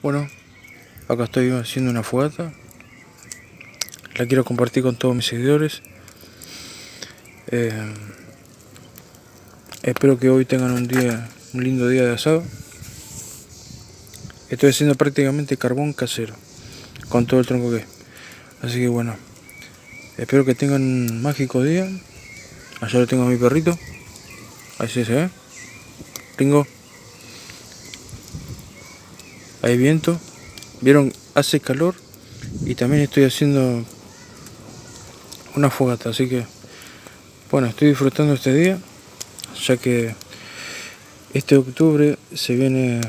Bueno, acá estoy haciendo una fogata. La quiero compartir con todos mis seguidores. Espero que hoy tengan un lindo día de asado. Estoy haciendo prácticamente carbón casero, con todo el tronco que hay. Así que bueno, espero que tengan un mágico día. Allá lo tengo a mi perrito. Ahí se ve. Ringo. Hay viento. Vieron, hace calor. Y también estoy haciendo una fogata. Así que bueno, estoy disfrutando este día, ya que este octubre se viene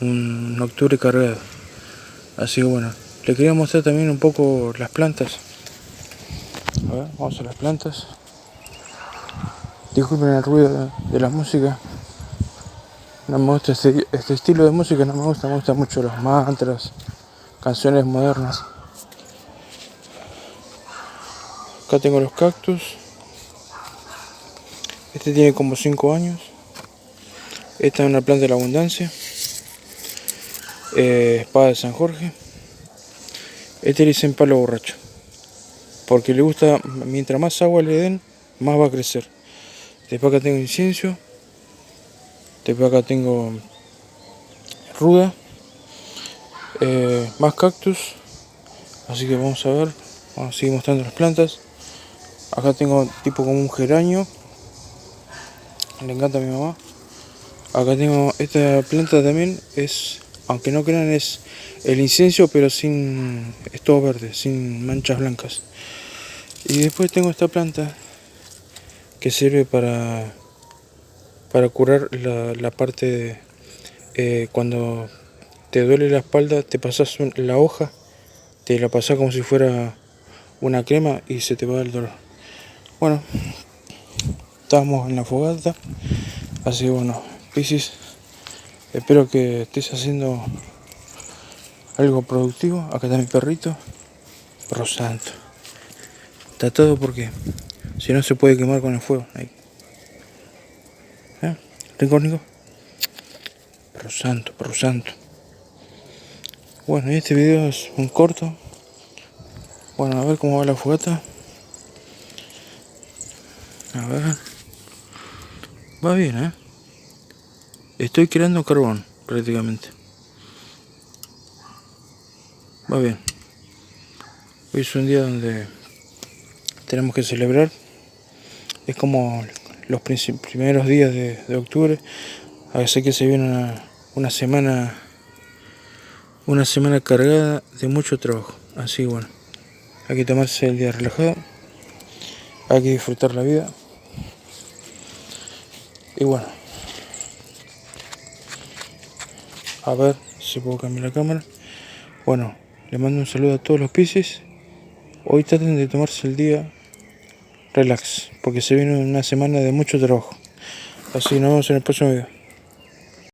un octubre cargado. Así que bueno, le quería mostrar también un poco las plantas. A ver, vamos a las plantas. Disculpen el ruido de la música. No me gusta este estilo de música, no me gusta mucho los mantras, canciones modernas. Acá tengo los cactus. Este tiene como 5 años. Esta es una planta de la abundancia. Espada de San Jorge. Este le dicen palo borracho, porque le gusta, mientras más agua le den, más va a crecer. Después acá tengo incienso. Después acá tengo ruda. Más cactus. Así que vamos a ver. Vamos a seguir mostrando las plantas. Acá tengo tipo como un geranio. Le encanta a mi mamá. Acá tengo esta planta también. Aunque no crean, es el incienso, pero es todo verde, sin manchas blancas. Y después tengo esta planta que sirve para curar la parte de cuando te duele la espalda, te pasas la hoja, te la pasas como si fuera una crema y se te va el dolor. Bueno, estamos en la fogata, así que bueno, Piscis, espero que estés haciendo algo productivo. Acá está mi perrito, perro santo. Está todo porque si no se puede quemar con el fuego. Ahí. Rincónico. Perro santo, perro santo. Bueno, y este video es un corto. Bueno, a ver cómo va la fogata. A ver. Va bien, Estoy creando carbón, prácticamente. Va bien. Hoy es un día donde tenemos que celebrar. Es como los primeros días de octubre. Así que se viene una semana cargada de mucho trabajo. Así que bueno, hay que tomarse el día relajado. Hay que disfrutar la vida. Y bueno, a ver si puedo cambiar la cámara. Bueno, les mando un saludo a todos los Piscis. Hoy traten de tomarse el día relax, porque se viene una semana de mucho trabajo. Así que nos vemos en el próximo video.